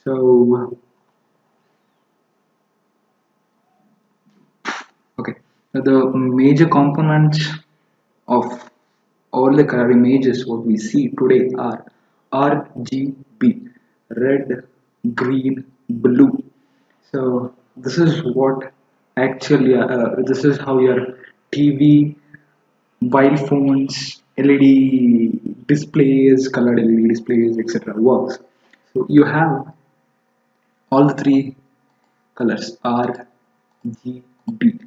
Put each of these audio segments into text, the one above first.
So okay, the major components of all the color images what we see today are RGB, red, green, blue. So this is what actually this is how your TV, mobile phones, LED displays, colored LED displays, etc. works. So you have all the three colors R, G, B,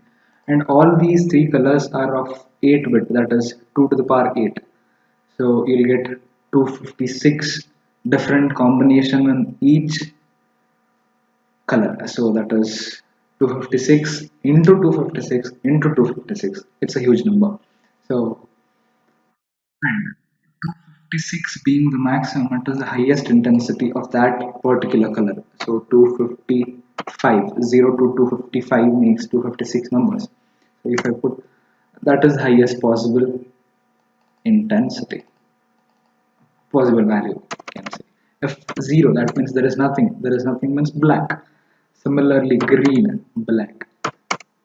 and all these three colors are of 8 bit, that is 2 to the power 8. So you'll get 256 different combination in each color. So that is 256 into 256 into 256. It's a huge number. So and 256 being the maximum, it is the highest intensity of that particular color. So 255, 0 to 255 makes 256 numbers. So if I put that is highest possible intensity, possible value, can say. If 0, that means there is nothing. There is nothing means black. Similarly, green, black,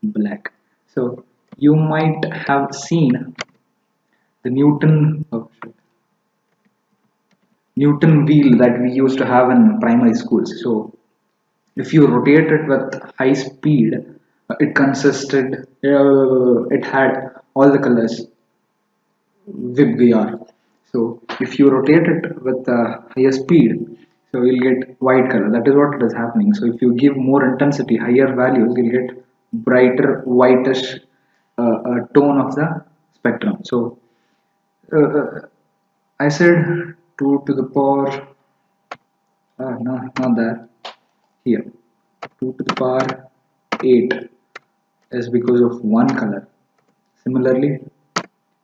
black. So you might have seen the Newton wheel that we used to have in primary schools. So if you rotate it with high speed, it had all the colors VibGR. So if you rotate it with higher speed, so you'll get white color. That is what is happening. So if you give more intensity, higher values, you'll get brighter whitish tone of the spectrum. So I said 2 to the power, no, not that, here. 2 to the power 8 is because of one color. Similarly,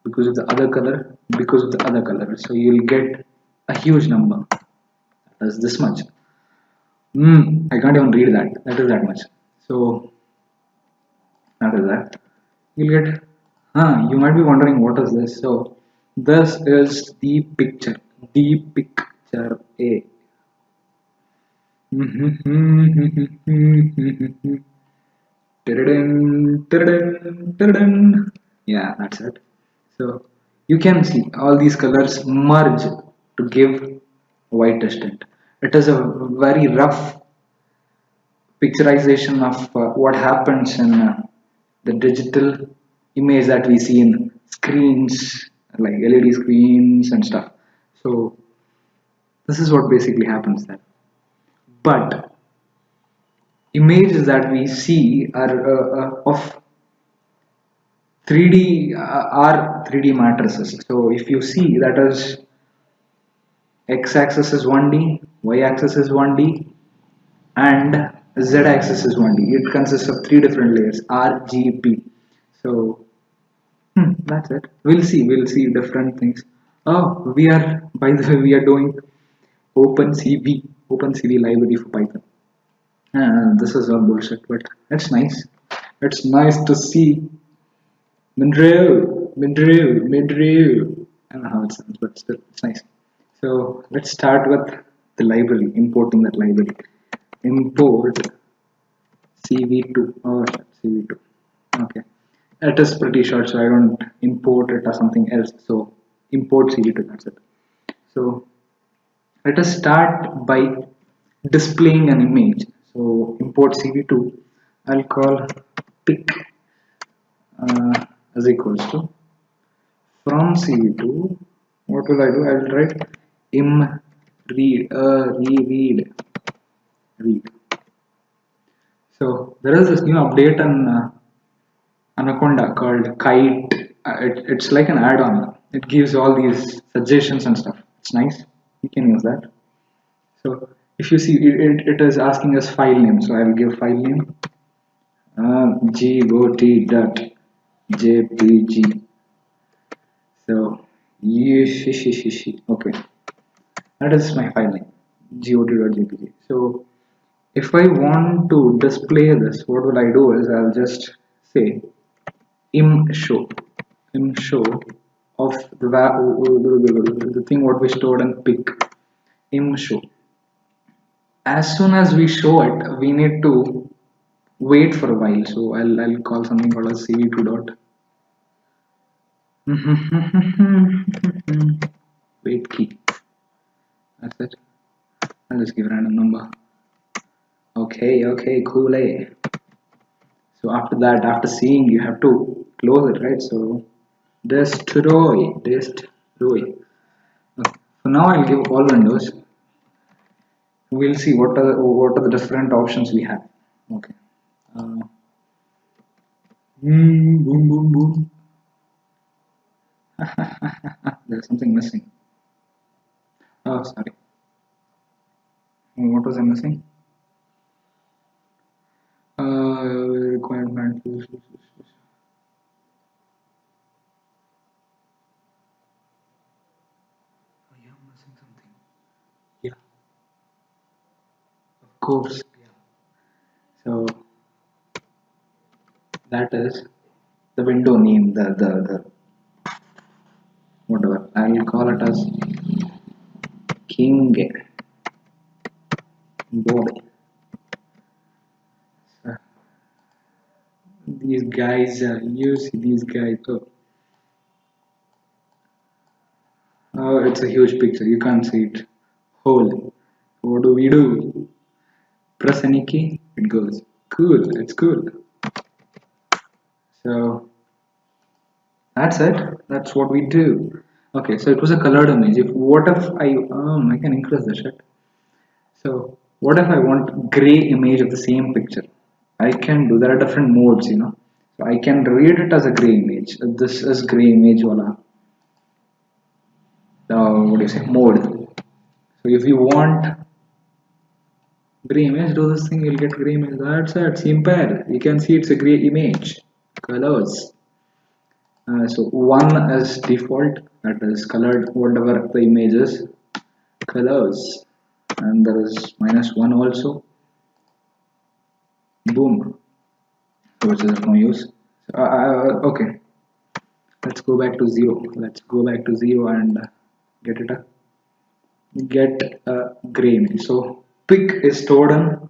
because of the other color, because of the other color. So you'll get a huge number. That is this much. I can't even read that. That is that much. So that is that. You'll get, you might be wondering what is this. So this is the picture. The picture A. Yeah, that's it. So you can see all these colors merge to give whitish tint. It is a very rough picturization of what happens in the digital image that we see in screens like LED screens and stuff. So this is what basically happens there. But images that we see are of 3D are 3D matrices. So if you see that is x-axis is 1D, y-axis is 1D, and z-axis is 1D. It consists of three different layers RGB. So that's it. We'll see different things. Oh, we are, by the way, we are doing OpenCV library for Python. This is all bullshit, but it's nice. It's nice to see Mindrew. I don't know how it sounds, but still, it's nice. So let's start with the library, importing that library. Import CV2 or CV2. Okay, it is pretty short, so I don't import it or something else. So import CV2. That's it. So let us start by displaying an image. So import CV2. I'll call pic is equals to from CV2. What will I do? I will write im read. So there is this new update on Anaconda called Kite. It's like an add-on. It gives all these suggestions and stuff. It's nice. You can use that. So if you see, it is asking us file name. So I will give file name got.jpg. So okay, that is my file name got.jpg. So if I want to display this, what will I do is I'll just say im show of the thing what we stored in pic im show. as soon as we show it, we need to wait for a while. So I'll call something called a CV2 dot. Wait key. That's it. I'll just give a random number. Okay, okay, cool. Eh? So after that, after seeing, you have to close it, right? So destroy. Okay. So now I'll give all windows. We'll see what are the different options we have. Okay. Uh, boom, boom, boom. There's something missing. Oh, sorry. What was I missing? Requirement. Oh, yeah, I'm missing something. Yeah, of course. Yeah. So that is the window name. The whatever. I'll call it as King Board. Uh, these guys, you see these guys. Oh, it's a huge picture. You can't see it whole. What do we do? Press any key, it goes. Cool, it's cool. So that's it. That's what we do. Okay, so it was a colored image. If what if I can increase the shit. So what if I want gray image of the same picture? I can do. There are different modes, you know. So I can read it as a gray image. This is gray image, voila. What do you say? Mode. So if you want gray image, do this thing, you'll get gray image. That's it. Simple. You can see it's a gray image. Colors. So one is default, that is colored whatever the image is. Colors. And there is -1 also. Boom. Which is of no use. Okay. Let's go back to 0. Let's go back to 0 and get it a gray image. So pick is stored in,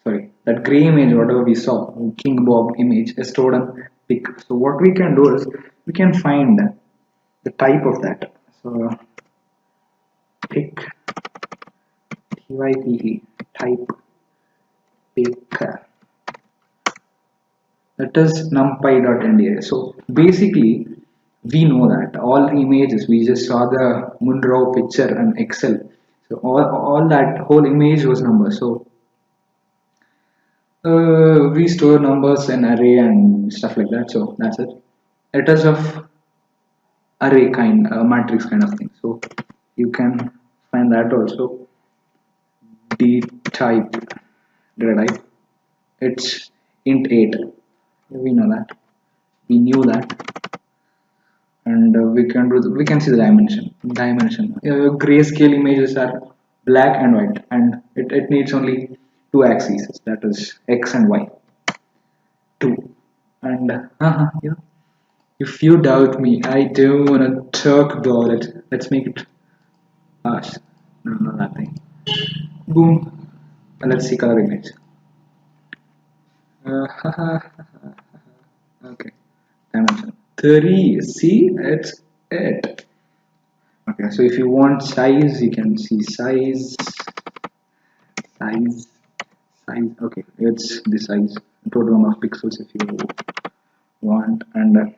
sorry, that gray image whatever we saw, King Bob image is stored in pick. So what we can do is we can find the type of that. So pick type type pick, that is numpy.nda. So basically we know that all the images we just saw the Munro picture and Excel. So all that whole image was numbers. So we store numbers in array and stuff like that. So that's it. It is of array kind, matrix kind of thing. So you can find that also. D type data type. It's int 8. We know that. We knew that. And we can see the dimension. Grayscale images are black and white, and it needs only two axes, that is x and y. Two. And yeah. If you doubt me, I don't want to talk about it. Let's make it fast. No, not that thing. Boom. Let's see color image. Okay. Dimension 3. See, it's it. Okay, so if you want size, you can see size. Okay, it's the size, total number of pixels if you want, and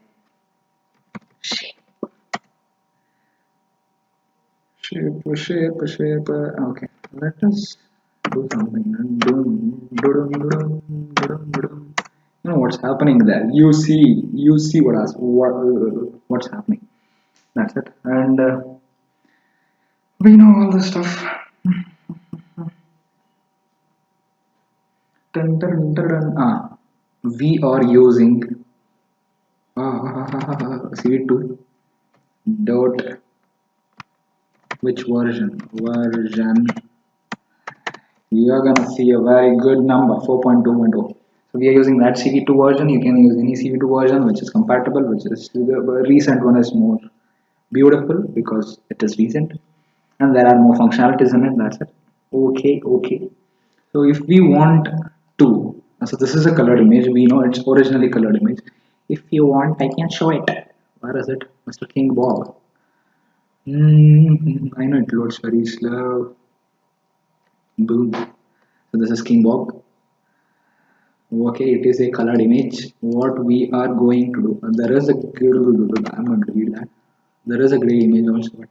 shape. Okay, let us do something. You know what's happening there. You see what's happening. That's it, and we know all the stuff. We are using C2 dot which version you are gonna see a very good number 4.2.0. So we are using that CV2 version. You can use any CV2 version which is compatible, which is the recent one is more beautiful because it is recent and there are more functionalities in it. That's it. Okay. So if we want to, so this is a colored image, we know it's originally colored image. If you want, I can show it. Where is it, Mr. King Bob? I know it loads very slow. Boom. So this is King Bob. Okay, it is a colored image. What we are going to do, there is a, I'm not going to read that. There is a gray image also, but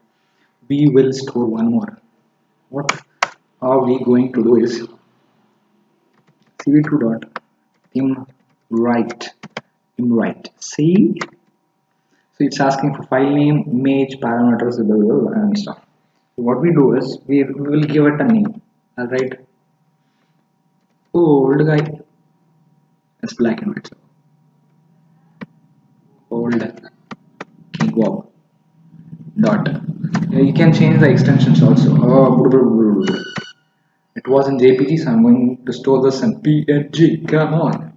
we will store one more. What are we going to do is cv2 dot imwrite. See, so it's asking for file name, image, parameters, blah, blah, blah, and stuff. So what we do is we will give it a name. I'll write old guy. It's black and white. So old King Bob dot. You can change the extensions also. Oh, it was in JPG, so I'm going to store this in PNG. Come on.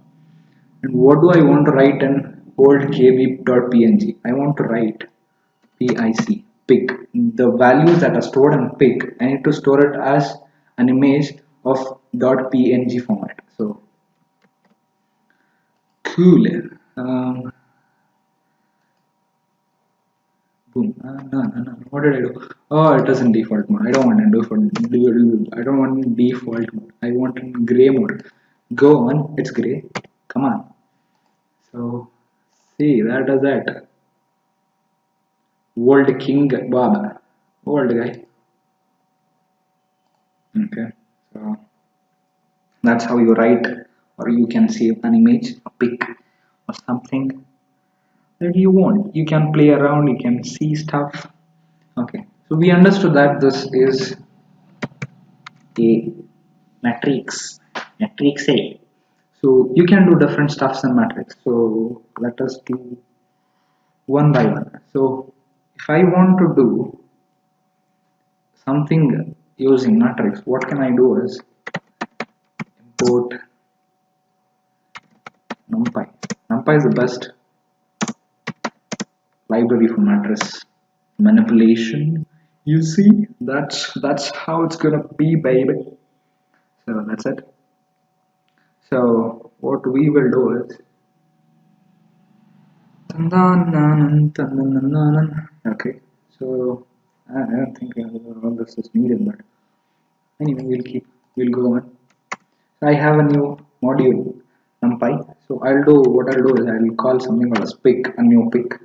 And what do I want to write in old kb.png? I want to write pic. The values that are stored in pic, I need to store it as an image of .png format. So cool. Um, Boom. No. What did I do? Oh, it is in default mode. I don't want to do for. I don't want default mode. I want in gray mode. Go on. It's gray. Come on. So see, that is that. Old King Bob. Old guy. Okay. So that's how you write, or you can save an image, a pic, or something that you want. You can play around. You can see stuff. Okay. So we understood that this is a matrix A. So you can do different stuffs in matrix. So let us do one by one. So if I want to do something using matrix, what can I do is import numpy. Numpy is the best library for matrix manipulation. You see, that's how it's gonna be, baby. So that's it. So what we will do is okay. So I don't think all this is needed, but anyway, we'll go on. I have a new module numpy. So what I'll do is I'll call something called as pic, a new pic.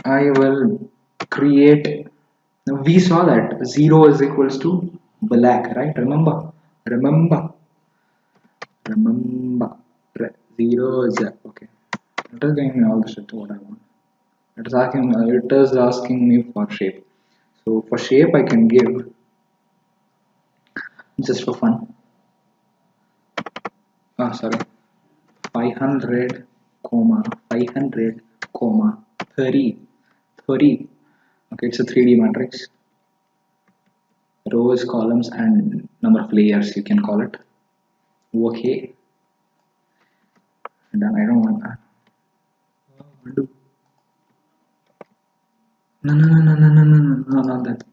I will create. We saw that 0 is equals to black, right? Remember. 0 is okay. It is giving me all the shit what I want. It is asking me for shape. So for shape I can give just for fun. Sorry. 500 comma 500 comma 30. Okay, it's a 3D matrix. Rows, columns, and number of layers you can call it. Okay. And then I don't want that. No, not that.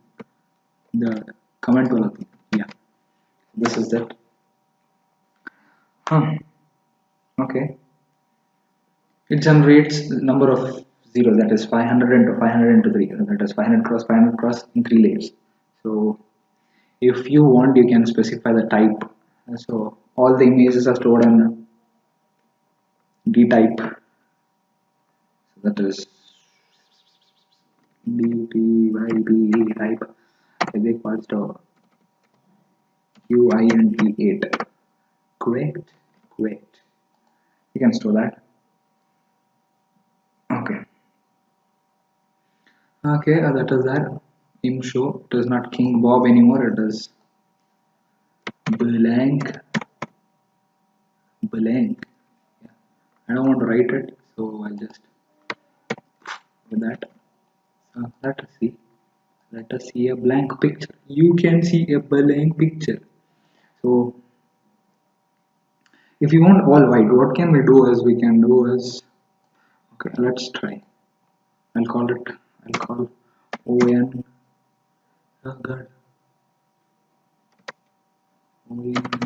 The comment wala thing. Yeah, this is that. Okay. It generates the number of zeros, that is 500 into 500 into 3, that is 500 cross in 3 layers. So if you want, you can specify the type. So all the images are stored in D type. So that is DPYB type is equals to UINT8. Correct. You can store that. Okay, that is that. Im show, it is not King Bob anymore, it is blank. Yeah. I don't want to write it, so I'll just do that. Let us see a blank picture. You can see a blank picture. So if you want all white, what can we do is okay, let's try. I'll call ON. Oh god.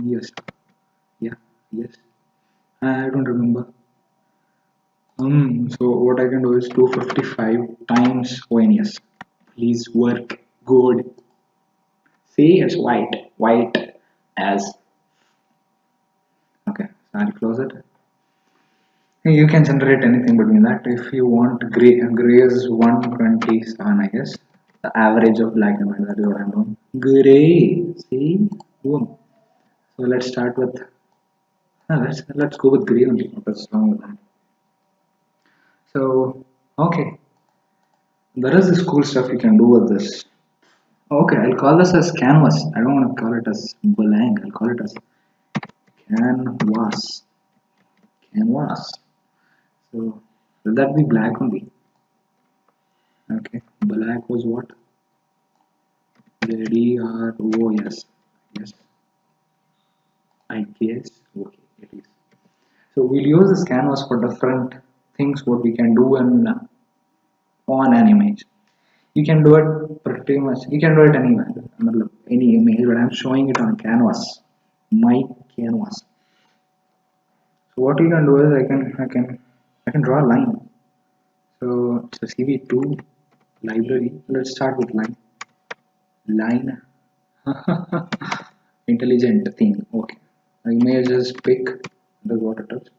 Yes. Yeah. Yes. I don't remember. So what I can do is 255 times ONS. Please work good. See, it's white. White as. Okay, so I'll close it. You can generate anything between that. If you want gray is 127, I guess. The average of black and white, that is what I'm doing. Gray. See? Boom. So let's start with let's go with gray only. What's wrong with that? So okay. There is this cool stuff you can do with this. Okay, I'll call this as canvas. I don't want to call it as blank. I'll call it as canvas. Canvas. So will that be black only? Okay, black was what? Ready or oh yes, yes. I guess okay, it is. So we'll use this canvas for different things. What we can do in on an image. You can do it pretty much. You can do it anywhere, any image. But I'm showing it on canvas, my canvas. So what you can do is I can draw a line. So it's a CV2 library. Let's start with line. Line. Intelligent thing. Okay. I may just pick the what it is.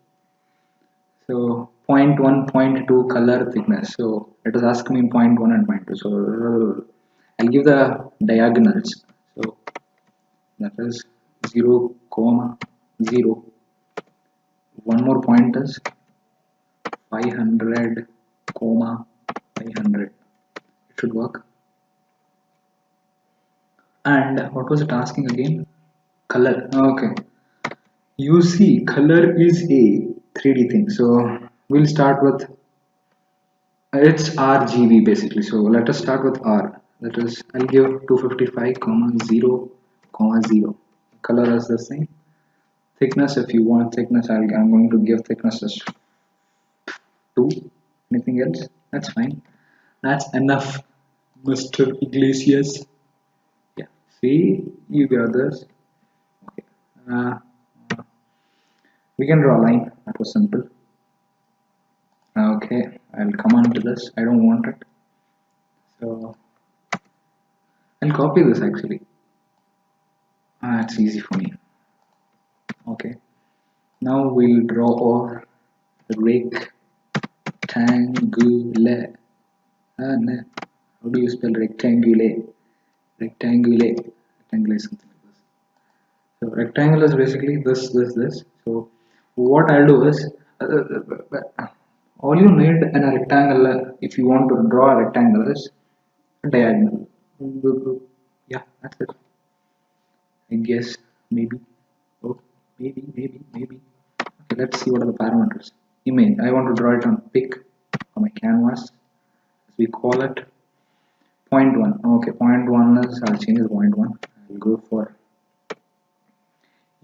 So point 1, point 2 color thickness. So it is asking me point 1 and point 2. So I'll give the diagonals. So that is 0, comma 0. One more point is 500, comma 500. It should work. And what was it asking again? Color. Okay. You see, color is a 3D thing. So we'll start with it's RGB basically. So let us start with R. That is, I'll give 255, comma 0, comma 0. Color is the same. Thickness, if you want thickness, I'm going to give thickness as 2. Anything else? That's fine. That's enough, Mr. Iglesias. Yeah. See, you got this. Okay. We can draw a line. That was simple. Okay, I'll come on to this. I don't want it. So I'll copy this actually. It's easy for me. Okay. Now we'll draw a rectangular. No. How do you spell rectangular? Rectangular. Rectangular is something like this. So rectangle is basically this. So what I'll do is all you need in a rectangle, if you want to draw a rectangle, is a diagonal. Yeah, that's it. I guess maybe. Oh, maybe. Okay, let's see what are the parameters. Image. I want to draw it on pic on my canvas, as we call it. Point 1. Okay, point 1 is I'll change the point 1. I'll go for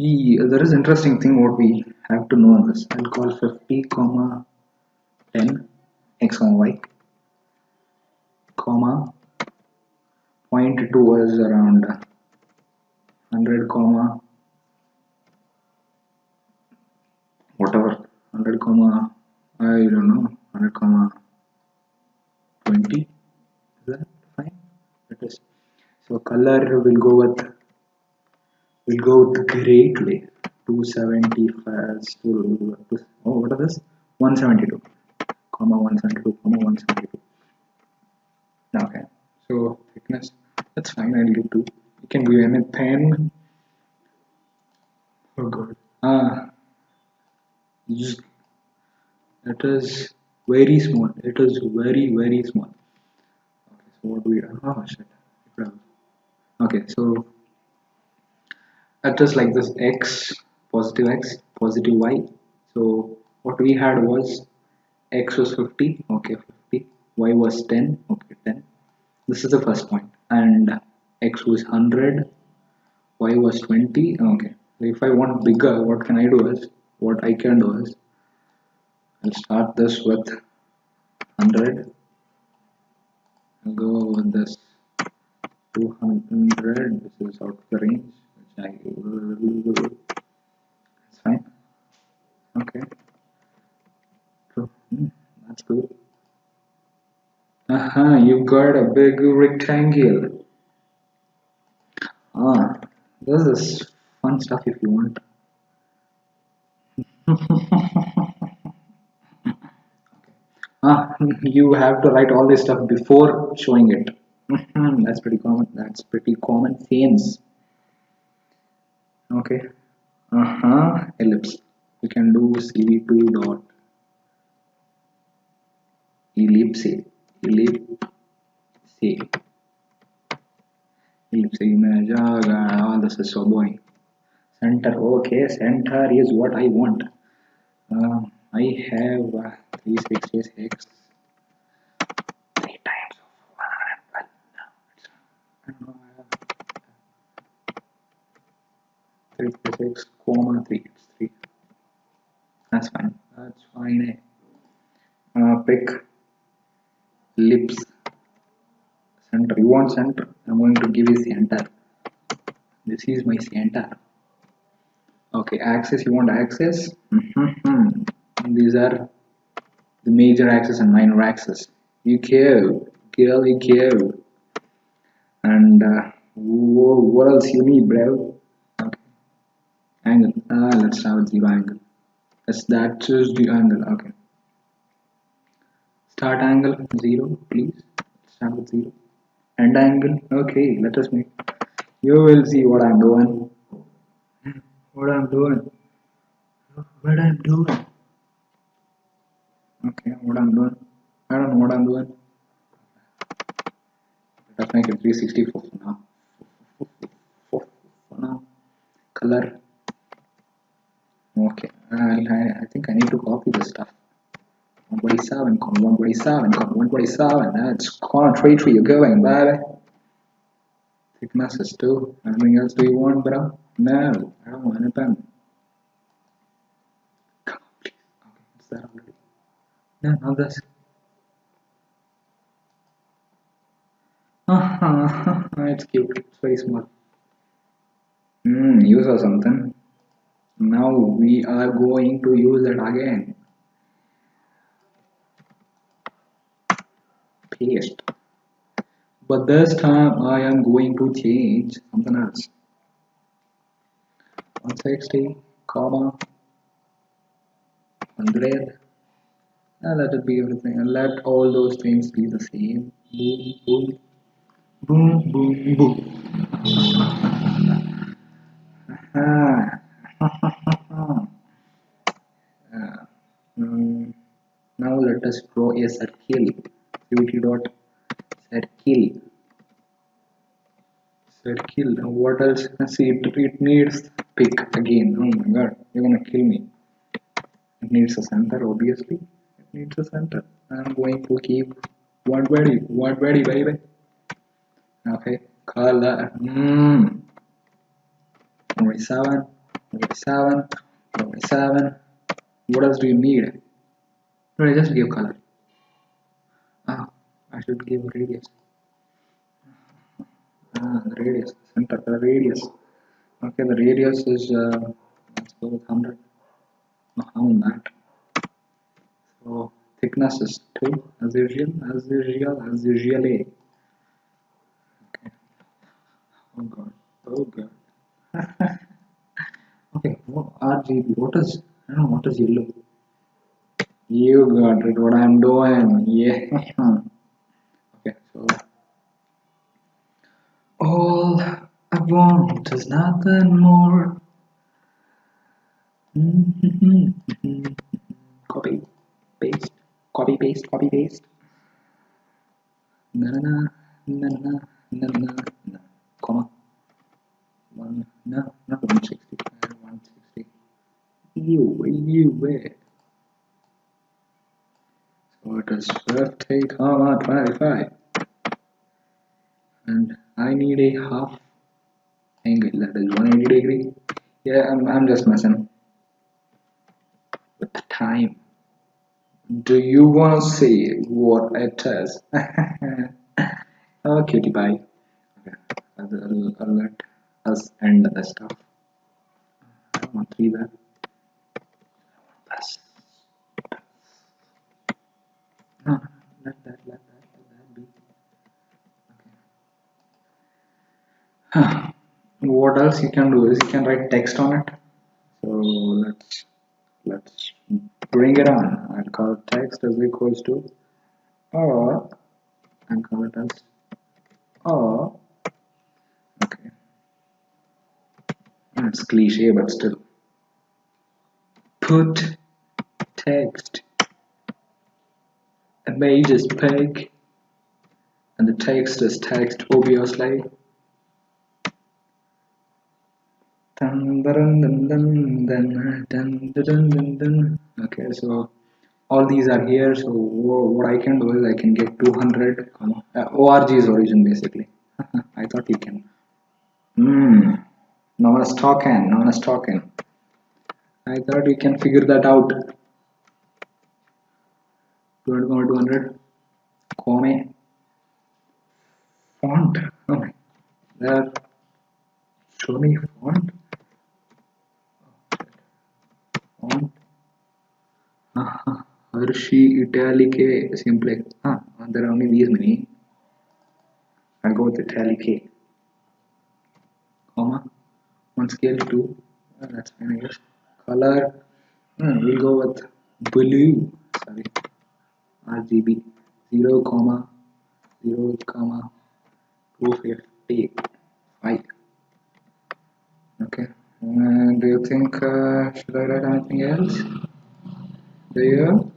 there is interesting thing what we have to know on this. I'll call 50, comma 10 x, comma y, comma point 2 is around 100, comma whatever 100, comma I don't know 100, comma 20. Is that fine? It is. So color we'll go with gray today. 275. Oh, what is this? 172, comma 172, comma 172. Okay. So thickness. That's fine. I'll give 2. You can give anything. Oh god. Just, it is very small. It is very small. Okay. So what do we? Oh shit. Okay. So it is like this x, positive y. So what we had was x was 50, okay, 50, y was 10, okay, 10. This is the first point, and x was 100, y was 20, okay. So if I want bigger, what can I do is, what I can do is, I'll start this with 100, I'll go with this 200, this is out of the range, which That's fine. Okay. So, that's good. You got a big rectangle. Ah, this is fun stuff if you want. You have to write all this stuff before showing it. That's pretty common. That's pretty common sense. Okay. Ellipse. We can do cv2 dot ellipse. Ellipse. Ellipse image. All this is so boring. Center. Okay, center is what I want. I have 366 3 times of 112. I don't know. I have 366 comma 3. It's 3. That's fine. That's fine. Pick lips center. You want center? I'm going to give you center. This is my center. Okay, axis. You want axis? These are the major axis and minor axis. You go, girl, you go. And whoa, what else you need, bro? Okay, angle. Let's start with 0 angle. That's just the angle. Okay. Start angle 0, please. Start with 0. End angle. Okay, let us make. You will see what I'm doing. What I'm doing. What I'm doing. Okay, what I'm doing. I don't know what I'm doing. Let us make it 364 for now. For now. Color. Okay, I think I need to copy this stuff. 127, 127, 127. That's concentrate you're going, baby. Thickness is 2. Anything else do you want, bro? No, I don't want anything. Come on, please. Okay, it's there already. No, not this. It's cute. It's very small. You saw something. Now we are going to use it again. Paste. But this time I am going to change something else. 160, comma, 100. Let it be everything. And let all those things be the same. Boom, boom, boom, boom, boom. Ah. Now let us draw a circle. Cvt dot circle. Circle. What else? See, it needs pick again. Oh my god, you're gonna kill me. It needs a center, obviously. It needs a center. I'm going to keep 120, baby. Okay, color. 47, 47, 47. What else do you need? No, I just give color. I should give radius. The radius, center, the radius. Okay, the radius is, let's go with 100. No, how that? So, thickness is 2, as usual. Okay. Oh god. Okay, RGB, what is, I don't know, what is yellow? You got it, what I'm doing, yeah. Okay, so, all I want is nothing more. Copy, paste, copy, paste, copy, paste. Na na na na na na na, comma. No, not 160, 160. Where? So it is 50, comma 25. And I need a half angle, that is 180 degree. Yeah, I'm just messing with the time. Do you want to see what it is? Oh, cutie pie. Okay, alert. us end the stuff. I don't want 3 there. Plus. No, let that be. Okay. What else you can do is you can write text on it. So let's bring it on. I'll call text is equals to or and call it as or. Okay, it's cliche but still. Put text images peg and the text is text obviously. Okay, so all these are here. So what I can do is I can get 200 org's origin basically. I thought you can. No one is talking. No one is talking. I thought we can figure that out. 200, 200, comma, font. Oh my, there. Show me font. Font. Hershey Italic simplex. There are only these many. I'll go with Italic. Comma. On scale 2. That's fine, I guess. Color. We'll go with blue. Sorry. RGB. 0, 0, 255. Okay. Do you think should I write anything else? Do you?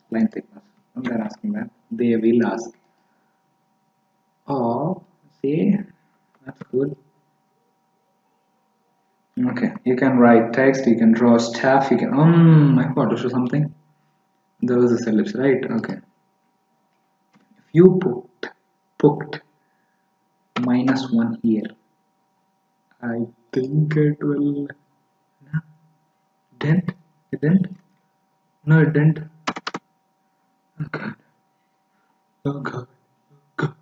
Line thickness. They're asking that. They will ask. Oh, see, that's good. Okay, you can write text. You can draw stuff. You can. I forgot to show something. There was this ellipse, right? Okay. If you put -1 here, I think it will. No, didn't. It didn't. No, it didn't. Oh god. Oh god. Oh god.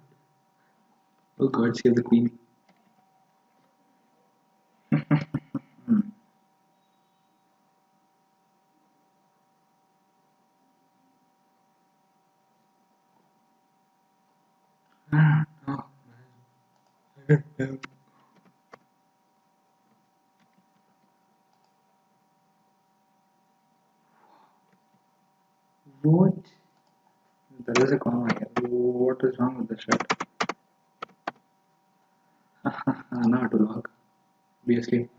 Oh god. Save the queen. Oh, what? There is a comma here. What is wrong with the shit? Not to log. Obviously.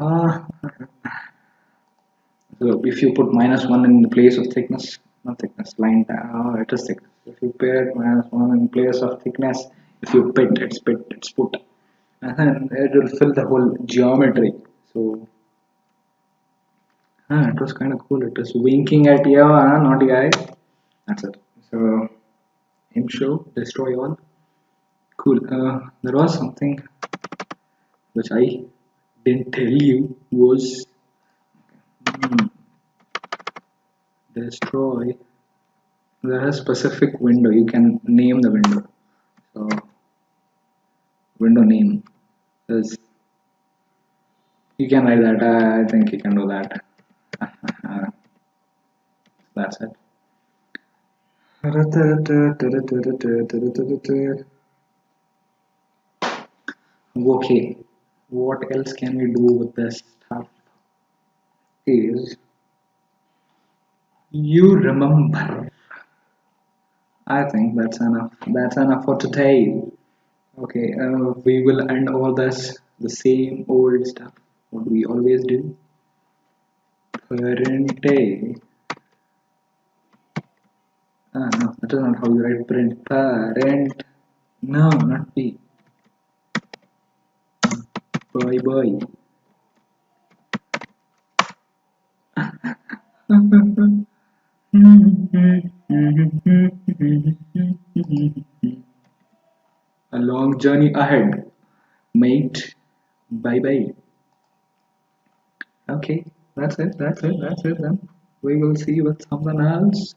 So if you put -1 in the place of thickness, not thickness, line, it is thickness. If you pair -1 in place of thickness, if you it's put. And then it will fill the whole geometry. So it was kind of cool. It was winking at you, naughty guy. That's it. So show, destroy all. Cool. There was something which I didn't tell you was destroy. There is a specific window. You can name the window. So window name is. You can write that. I think you can do that. That's it. Okay, what else can we do with this stuff is you remember. I think that's enough. That's enough for today. Okay, we will end all this the same old stuff. What we always do. Parente. No, that is not how you write print. Parent. No, not P. Bye bye. A long journey ahead, mate. Bye bye. Okay, that's it. That's it. That's it then. We will see you with something else.